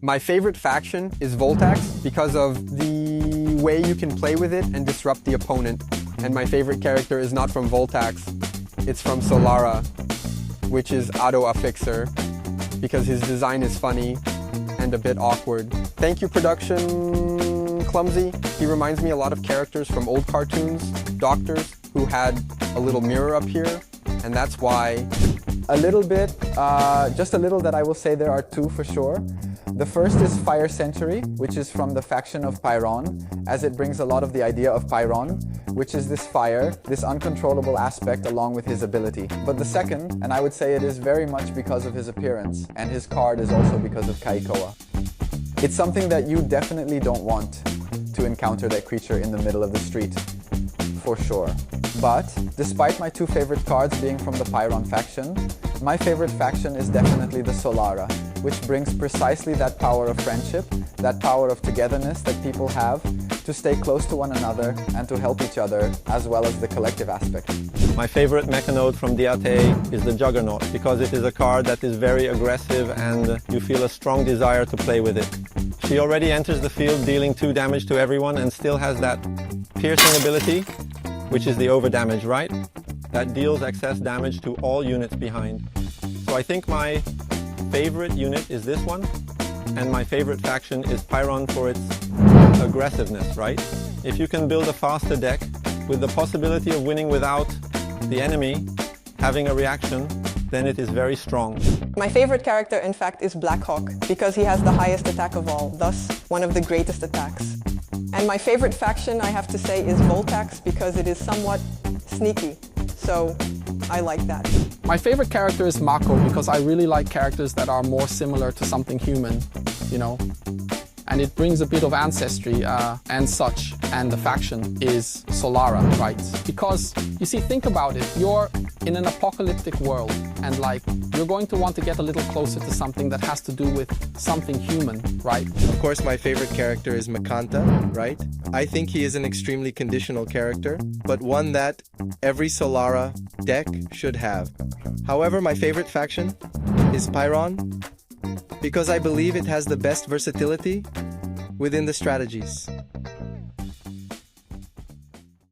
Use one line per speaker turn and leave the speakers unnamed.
My favorite faction is Voltax because of the way you can play with it and disrupt the opponent. And my favorite character is not from Voltax, it's from Solara, which is Auto Affixer, because his design is funny and a bit awkward. Thank you, production Clumsy. He reminds me a lot of characters from old cartoons, doctors who had a little mirror up here, and that's why.
A little bit, just a little that I will say there are two for sure. The first is Fire Century, which is from the faction of Pyron, as it brings a lot of the idea of Pyron, which is this fire, this uncontrollable aspect along with his ability. But the second, and I would say it is very much because of his appearance, and his card is also because of Kaikoa. It's something that you definitely don't want to encounter that creature in the middle of the street, for sure. But, despite my two favorite cards being from the Pyron faction, my favorite faction is definitely the Solara, which brings precisely that power of friendship, that power of togetherness that people have to stay close to one another and to help each other, as well as the collective aspect.
My favorite mechanode from DATA is the Juggernaut, because it is a card that is very aggressive and you feel a strong desire to play with it. She already enters the field dealing 2 damage to everyone and still has that piercing ability, which is the overdamage, right? That deals excess damage to all units behind. So I think my favorite unit is this one, and my favorite faction is Pyron for its aggressiveness, right? If you can build a faster deck with the possibility of winning without the enemy having a reaction, then it is very strong.
My favorite character, in fact, is Blackhawk, because he has the highest attack of all, thus one of the greatest attacks. And my favorite faction, I have to say, is Voltax, because it is somewhat sneaky, so I like that.
My favorite character is Mako, because I really like characters that are more similar to something human, you know. And it brings a bit of ancestry and such. And the faction is Solara, right? Because, you see, think about it. You're in an apocalyptic world, and like, you're going to want to get a little closer to something that has to do with something human, right?
Of course, my favorite character is Makanta, right? I think he is an extremely conditional character, but one that every Solara deck should have. However, my favorite faction is Pyron, because I believe it has the best versatility within the strategies.